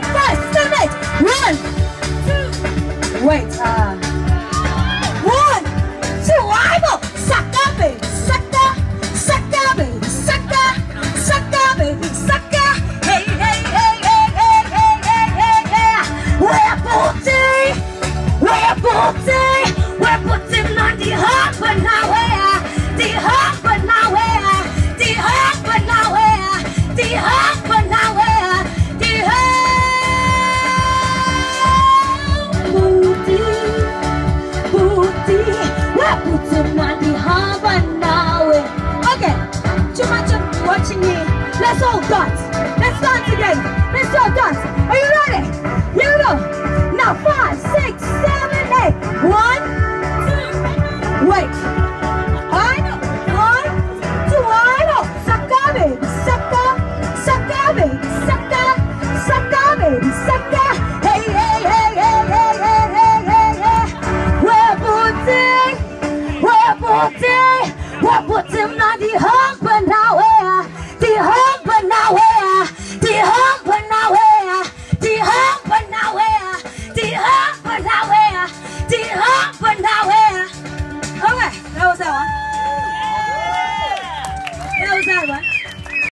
5, 7, 8. 1, 2. Wait. 1, 2. I know. Sucker, baby. Sucker. Sucker, baby. Sucker. Sucker, baby. Sucker. Hey, hey, hey, hey, hey, hey, hey, hey, hey. We're putting on the hot, but now where? The hot, but now where? The hot, but now where? The hot, but now where? The hot booty, booty. We're putting on the hot, but now where? Okay, too much of watching me. Let's all dance. Let's dance again. Let's all dance. Are you ready? Here we go. Now 5, 6, 7, 8. 1, 2. Wait. I know. 1, 2. I know. Sucker, baby. Sucker. Sucker, baby. Sucker. Sucker, baby. Sucker. Hey, hey, hey, hey, hey, hey, hey, hey, hey. We're putting on the hump and now where? The hump and now where? The hump and now where? The hump and now where? The hump and now where? The hump and now where? Okay, that was that one. That was that one.